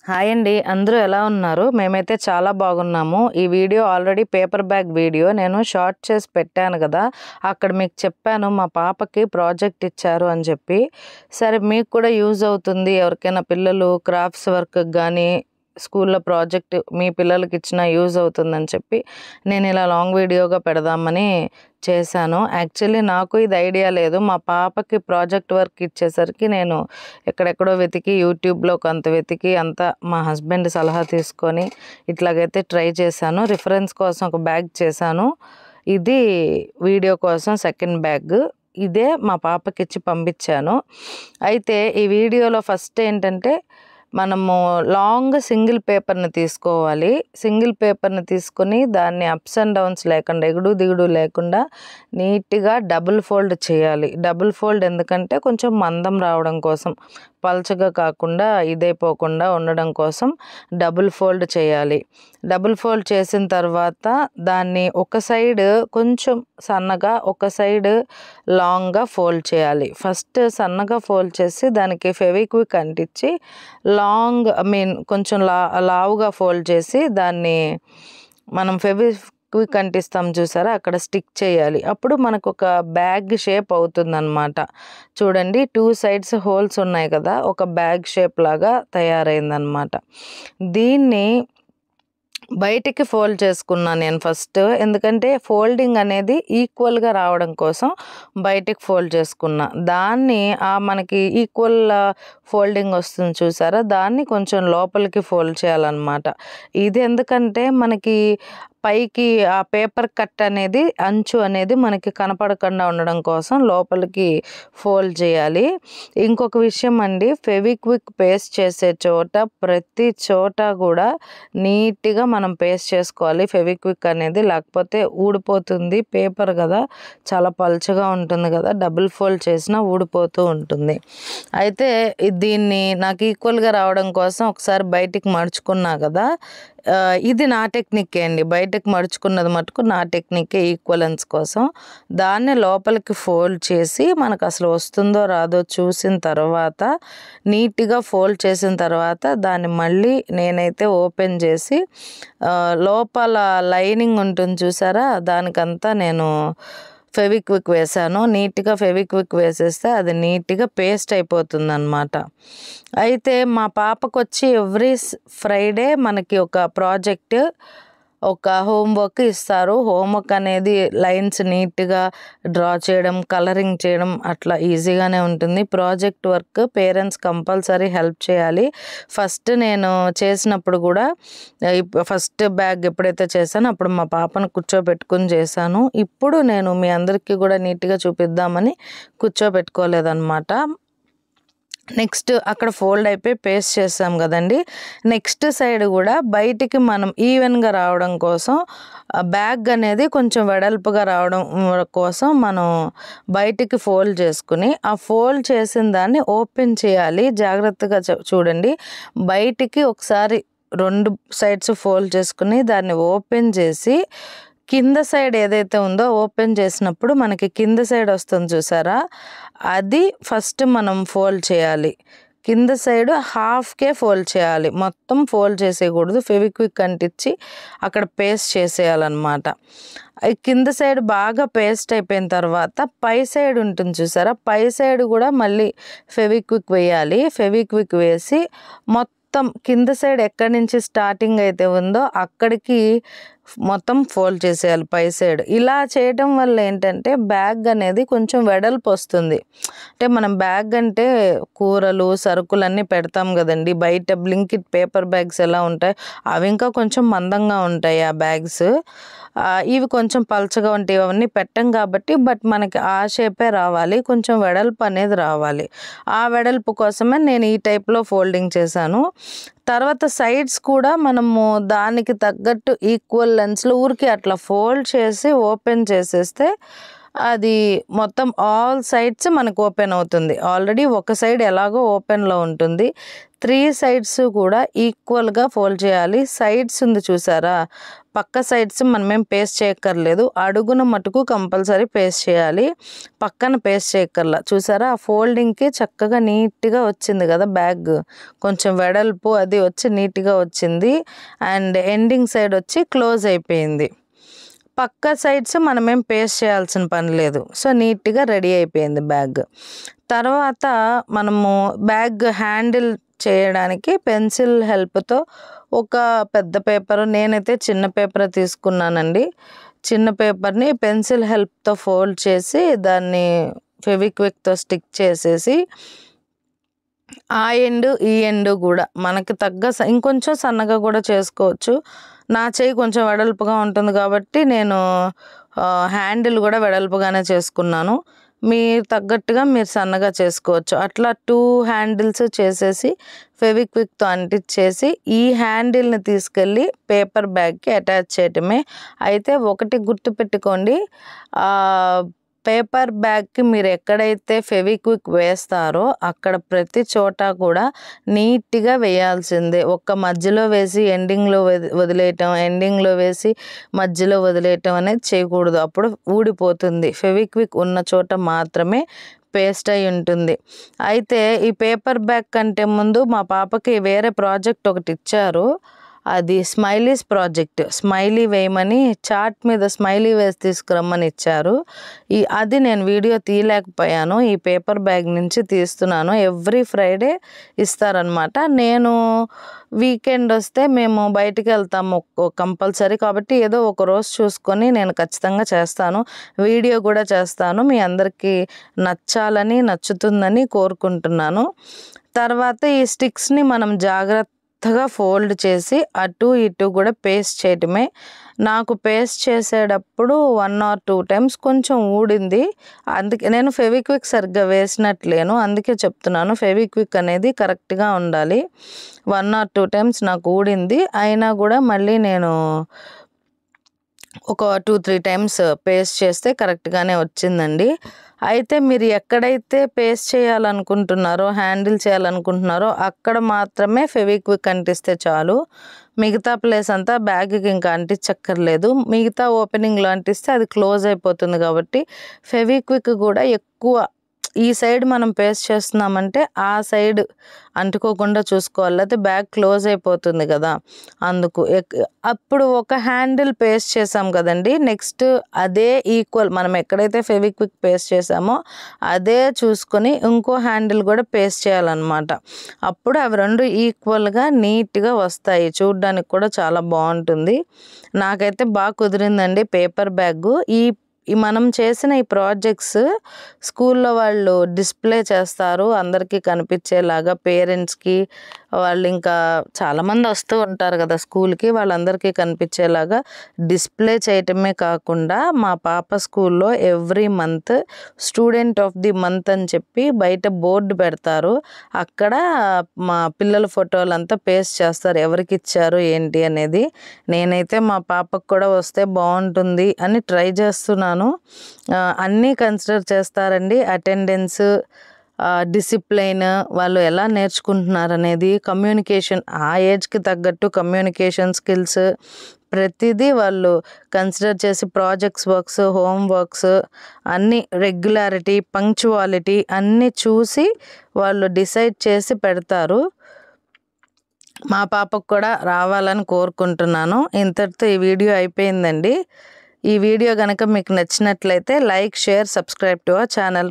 Hi అండి, అందరూ ఎలా ఉన్నారు? మేమైతే చాలా బాగున్నాము. ఈ video already paper bag video నేను షార్ట్ చేసి పెట్టాను కదా. అక్కడ మీకు చెప్పాను మా పాపకి ప్రాజెక్ట్ ఇచ్చారు అని చెప్పి. సరే మీకు కూడా యూజ్ అవుతుంది, ఎవరికైనా పిల్లలు క్రాఫ్ట్స్ వర్క్ కానీ స్కూల్లో ప్రాజెక్ట్ మీ పిల్లలకి ఇచ్చినా యూజ్ అవుతుందని చెప్పి నేను ఇలా లాంగ్ వీడియోగా పెడదామని చేశాను. యాక్చువల్లీ నాకు ఇది ఐడియా లేదు. మా పాపకి ప్రాజెక్ట్ వర్క్ ఇచ్చేసరికి నేను ఎక్కడెక్కడో వెతికి యూట్యూబ్లో కొంత వెతికి అంతా మా హస్బెండ్ సలహా తీసుకొని ఇట్లాగైతే ట్రై చేశాను. రిఫరెన్స్ కోసం ఒక బ్యాగ్ చేశాను. ఇది వీడియో కోసం సెకండ్ బ్యాగ్. ఇదే మా పాపకి ఇచ్చి పంపించాను. అయితే ఈ వీడియోలో ఫస్ట్ ఏంటంటే మనము లాంగ్ సింగిల్ పేపర్ని తీసుకోవాలి. సింగిల్ పేపర్ని తీసుకొని దాన్ని అప్స్ అండ్ డౌన్స్ లేకుండా ఎగుడు దిగుడు లేకుండా నీట్గా డబుల్ ఫోల్డ్ చేయాలి. డబుల్ ఫోల్డ్ ఎందుకంటే కొంచెం మందం రావడం కోసం, పల్చగా కాకుండా ఇదైపోకుండా ఉండడం కోసం డబుల్ ఫోల్డ్ చేయాలి. డబుల్ ఫోల్డ్ చేసిన తర్వాత దాన్ని ఒక సైడ్ కొంచెం సన్నగా ఒక సైడ్ లాంగ్గా ఫోల్డ్ చేయాలి. ఫస్ట్ సన్నగా ఫోల్డ్ చేసి దానికి ఫెవిక్విక్ అంటించి లాంగ్ కొంచెం లావుగా ఫోల్డ్ చేసి దాన్ని మనం ఫెవిక్విక్ అంటిస్తాం చూసారా, అక్కడ స్టిక్ చేయాలి. అప్పుడు మనకు ఒక బ్యాగ్ షేప్ అవుతుందన్నమాట. చూడండి, 2 సైడ్స్ హోల్స్ ఉన్నాయి కదా, ఒక బ్యాగ్ షేప్ లాగా తయారైందనమాట. దీన్ని బయటికి ఫోల్డ్ చేసుకున్నాను నేను ఫస్ట్. ఎందుకంటే ఫోల్డింగ్ అనేది ఈక్వల్గా రావడం కోసం బయటికి ఫోల్డ్ చేసుకున్నా. దాన్ని మనకి ఈక్వల్ ఫోల్డింగ్ వస్తుంది చూసారా, దాన్ని కొంచెం లోపలికి ఫోల్డ్ చేయాలన్నమాట. ఇది ఎందుకంటే మనకి పైకి ఆ పేపర్ కట్ అనేది అంచు అనేది మనకి కనపడకుండా ఉండడం కోసం లోపలికి ఫోల్డ్ చేయాలి. ఇంకొక విషయం అండి, ఫెవిక్విక్ పేస్ట్ చేసే చోట ప్రతి చోట కూడా నీట్గా మనం పేస్ట్ చేసుకోవాలి ఫెవిక్విక్ అనేది, లేకపోతే ఊడిపోతుంది. పేపర్ కదా, చాలా పల్చగా ఉంటుంది కదా, డబుల్ ఫోల్డ్ చేసినా ఊడిపోతూ ఉంటుంది. అయితే దీన్ని నాకు ఈక్వల్గా రావడం కోసం ఒకసారి బయటికి మడుచుకున్నా కదా, ఇది నా టెక్నిక్కే అండి. బయటకు మడుచుకున్నది మటుకు నా టెక్నిక్కే ఈక్వలెన్స్ కోసం. దాన్ని లోపలికి ఫోల్డ్ చేసి మనకు అసలు వస్తుందో రాదో చూసిన తర్వాత, నీట్గా ఫోల్డ్ చేసిన తర్వాత దాన్ని మళ్ళీ నేనైతే ఓపెన్ చేసి లోపల లైనింగ్ ఉంటుంది చూసారా, దానికంతా నేను ఫెవిక్విక్ వేసాను. నీట్గా ఫెవిక్విక్ వేసేస్తే అది నీట్గా పేస్ట్ అయిపోతుంది అన్నమాట. అయితే మా పాపకు వచ్చి ఎవ్రీ ఫ్రైడే మనకి ఒక ప్రాజెక్ట్, ఒక హోంవర్క్ ఇస్తారు. హోంవర్క్ అనేది లైన్స్ నీట్గా డ్రా చేయడం, కలరింగ్ చేయడం అట్లా ఈజీగానే ఉంటుంది. Project work parents compulsory help చేయాలి. ఫస్ట్ నేను చేసినప్పుడు కూడా ఫస్ట్ బ్యాగ్ ఎప్పుడైతే చేశానో అప్పుడు మా పాపను కూర్చోబెట్టుకుని చేశాను. ఇప్పుడు నేను మీ అందరికీ కూడా నీట్గా చూపిద్దామని కూర్చోబెట్టుకోలేదన్నమాట. నెక్స్ట్ అక్కడ ఫోల్డ్ అయిపోయి పేస్ట్ చేసాం కదండి, నెక్స్ట్ సైడ్ కూడా బయటికి మనం ఈవెన్గా రావడం కోసం బ్యాగ్ అనేది కొంచెం వెడల్పుగా రావడం కోసం మనం బయటికి ఫోల్డ్ చేసుకుని ఆ ఫోల్డ్ చేసిన దాన్ని ఓపెన్ చేయాలి. జాగ్రత్తగా చూడండి, బయటికి ఒకసారి 2 సైడ్స్ ఫోల్డ్ చేసుకుని దాన్ని ఓపెన్ చేసి కింద సైడ్ ఏదైతే ఉందో ఓపెన్ చేసినప్పుడు మనకి కింద సైడ్ వస్తుంది చూసారా, అది ఫస్ట్ మనం ఫోల్డ్ చేయాలి. కింద సైడ్ హాఫ్కే ఫోల్డ్ చేయాలి, మొత్తం ఫోల్డ్ చేసేయకూడదు. ఫెవిక్విక్ అంటించి అక్కడ పేస్ట్ చేసేయాలన్నమాట. కింద సైడ్ బాగా పేస్ట్ అయిపోయిన తర్వాత పై సైడ్ ఉంటుంది చూసారా, పై సైడ్ కూడా మళ్ళీ ఫెవిక్విక్ వేయాలి. ఫెవిక్విక్ వేసి మొత్తం కింద సైడ్ ఎక్కడి నుంచి స్టార్టింగ్ అయితే ఉందో అక్కడికి మొత్తం ఫోల్డ్ చేసేయాలి పై సైడ్. ఇలా చేయడం వల్ల ఏంటంటే బ్యాగ్ అనేది కొంచెం వెడల్పు వస్తుంది. అంటే మనం బ్యాగ్ అంటే కూరలు సరుకులు అన్నీ పెడతాం కదండి, బయట బ్లింకిట్ పేపర్ బ్యాగ్స్ ఎలా ఉంటాయి అవి ఇంకా కొంచెం మందంగా ఉంటాయి ఆ బ్యాగ్స్. ఇవి కొంచెం పల్చగా ఉంటాయి, అవన్నీ పెట్టం కాబట్టి బట్ మనకి ఆ షేపే రావాలి, కొంచెం వెడల్పు అనేది రావాలి. ఆ వెడల్పు కోసమే నేను ఈ టైప్లో ఫోల్డింగ్ చేశాను. తర్వాత సైడ్స్ కూడా మనము దానికి తగ్గట్టు ఈక్వల్ లెన్స్లో ఊరికి అట్లా ఫోల్డ్ చేసి ఓపెన్ చేసేస్తే అది మొత్తం ఆల్ సైడ్స్ మనకు ఓపెన్ అవుతుంది. ఆల్రెడీ ఒక సైడ్ ఎలాగో ఓపెన్‌లో ఉంటుంది. 3 సైడ్స్ కూడా ఈక్వల్‌గా ఫోల్డ్ చేయాలి. సైడ్స్ ఉంది చూసారా? పక్క సైడ్స్ మనమేం పేస్ట్ చేయక్కర్లేదు. అడుగున మటుకు కంపల్సరీ పేస్ట్ చేయాలి. పక్కన పేస్ట్ చేయక్కర్లా. చూసారా? ఆ ఫోల్డింగ్‌కి చక్కగా నీట్‌గా వచ్చింది కదా బ్యాగ్. కొంచెం వెడల్పు అది వచ్చి నీట్‌గా వచ్చింది. అండ్ ఎండింగ్ సైడ్ వచ్చి క్లోజ్ అయిపోయింది. పక్క సైడ్స్ మనమేం పేస్ట్ చేయాల్సిన పని లేదు. సో, నీట్‌గా రెడీ అయిపోయింది బ్యాగ్. తర్వాత మనము బ్యాగ్ హ్యాండిల్ చేయడానికి పెన్సిల్ హెల్ప్‌తో ఒక పెద్ద పేపర్, నేనైతే చిన్న పేపరే తీసుకున్నానండి. చిన్న పేపర్‌ని పెన్సిల్ హెల్ప్‌తో ఫోల్డ్ చేసి దాన్ని ఫెవిక్విక్‌తో స్టిక్ చేసేసి ఆ ఎండ్, ఈ ఎండ్ గూడా మనకి తగ్గ ఇంకొంచెం సన్నగా కూడా చేసుకోవచ్చు. నా చెయ్యి కొంచెం వెడల్పుగా ఉంటుంది కాబట్టి నేను హ్యాండిల్ కూడా వెడల్పుగానే చేసుకున్నాను. మీరు తగ్గట్టుగా మీరు సన్నగా చేసుకోవచ్చు. అట్లా 2 హ్యాండిల్స్ చేసేసి ఫెవిక్విక్‌తో అంటించేసి ఈ హ్యాండిల్‌ని తీసుకెళ్ళి పేపర్ బ్యాగ్‌కి అటాచ్ చేయటమే. అయితే ఒకటి గుర్తుపెట్టుకోండి, పేపర్ బ్యాగ్‌కి మీరు ఎక్కడైతే ఫెవిక్విక్ వేస్తారో అక్కడ ప్రతి చోట కూడా నీట్‌గా వేయాల్సిందే. ఒక్క మధ్యలో వేసి ఎండింగ్‌లో వదిలేయటం, ఎండింగ్‌లో వేసి మధ్యలో వదిలేయటం అనేది చేయకూడదు. అప్పుడు ఊడిపోతుంది. ఫెవిక్విక్ ఉన్న చోట మాత్రమే పేస్ట్ అయి ఉంటుంది. అయితే ఈ పేపర్ బ్యాగ్ కంటే ముందు మా పాపకి వేరే ప్రాజెక్ట్ ఒకటి ఇచ్చారు. అది స్మైలీస్ ప్రాజెక్ట్. స్మైలీ వేయమని చార్ట్ మీద స్మైలీ వేసి తీసుకురమ్మని ఇచ్చారు. అది నేను వీడియో తీయలేకపోయాను. ఈ పేపర్ బ్యాగ్ నుంచి తీస్తున్నాను. ఎవ్రీ ఫ్రైడే ఇస్తారనమాట. నేను వీకెండ్ వస్తే మేము బయటికి వెళ్తాము కంపల్సరీ. కాబట్టి ఏదో ఒక రోజు చూసుకొని నేను ఖచ్చితంగా చేస్తాను. వీడియో కూడా చేస్తాను. మీ అందరికీ నచ్చాలని, నచ్చుతుందని కోరుకుంటున్నాను. తర్వాత ఈ స్టిక్స్‌ని మనం జాగ్రత్తగా ఫోల్డ్ చేసి అటు ఇటు కూడా పేస్ట్ చేయటమే. నాకు పేస్ట్ చేసేటప్పుడు 1 or 2 టైమ్స్ కొంచెం ఊడింది. అందుకే నేను ఫెవిక్విక్ సరిగ్గా వేసినట్లేను. అందుకే చెప్తున్నాను, ఫెవిక్విక్ అనేది కరెక్ట్‌గా ఉండాలి. 1 or 2 టైమ్స్ నాకు ఊడింది. అయినా కూడా మళ్ళీ నేను ఒక 2, 3 టైమ్స్ పేస్ట్ చేస్తే కరెక్ట్‌గానే వచ్చిందండి. అయితే మీరు ఎక్కడైతే పేస్ట్ చేయాలనుకుంటున్నారో, హ్యాండిల్ చేయాలనుకుంటున్నారో అక్కడ మాత్రమే ఫెవిక్విక్ అంటిస్తే చాలు. మిగతా ప్లేస్ అంతా బ్యాగ్‌కి ఇంకా అంటించక్కర్లేదు. మిగతా ఓపెనింగ్‌లో అంటిస్తే అది క్లోజ్ అయిపోతుంది కాబట్టి ఫెవిక్విక్ కూడా ఎక్కువ ఈ సైడ్ మనం పేస్ట్ చేస్తున్నామంటే ఆ సైడ్ అంటుకోకుండా చూసుకోవాలి. లేకపోతే బ్యాగ్ క్లోజ్ అయిపోతుంది కదా! అందుకు అప్పుడు ఒక హ్యాండిల్ పేస్ట్ చేసాం కదండి, నెక్స్ట్ అదే ఈక్వల్ మనం ఎక్కడైతే ఫెవిక్విక్ పేస్ట్ చేసామో అదే చూసుకొని ఇంకో హ్యాండిల్ కూడా పేస్ట్ చేయాలన్నమాట. అప్పుడు అవి 2 ఈక్వల్‌గా నీట్‌గా వస్తాయి. చూడడానికి కూడా చాలా బాగుంటుంది. నాకైతే బాగా కుదిరిందండి పేపర్ బ్యాగు. మనం చేసిన ఈ ప్రాజెక్ట్స్ స్కూల్లో వాళ్ళు డిస్ప్లే చేస్తారు అందరికీ కనిపించేలాగా. పేరెంట్స్‌కి వాళ్ళు ఇంకా చాలామంది వస్తూ ఉంటారు కదా స్కూల్‌కి, వాళ్ళందరికీ కనిపించేలాగా డిస్ప్లే చేయటమే కాకుండా మా పాప స్కూల్లో every month student of the month అని చెప్పి బయట బోర్డు పెడతారు. అక్కడ మా పిల్లల ఫోటోలంతా పేస్ట్ చేస్తారు, ఎవరికి ఇచ్చారు ఏంటి అనేది. నేనైతే మా పాపకు కూడా వస్తే బాగుంటుంది అని ట్రై చేస్తున్నాను. అన్నీ కన్సిడర్ చేస్తారండి. అటెండెన్స్, డిసిప్లైన్, వాళ్ళు ఎలా నేర్చుకుంటున్నారు అనేది, కమ్యూనికేషన్, ఆ ఏజ్కి తగ్గట్టు కమ్యూనికేషన్ స్కిల్స్ ప్రతిదీ వాళ్ళు కన్సిడర్ చేసి వర్క్స్, హోమ్ వర్క్స్ అన్నీ, రెగ్యులారిటీ, పంక్చువాలిటీ అన్నీ చూసి వాళ్ళు డిసైడ్ చేసి పెడతారు. మా పాపకు కూడా రావాలని కోరుకుంటున్నాను. ఇంతటితో ఈ వీడియో అయిపోయిందండి. ఈ వీడియో కనుక మీకు నచ్చినట్లయితే like, share, subscribe to our channel.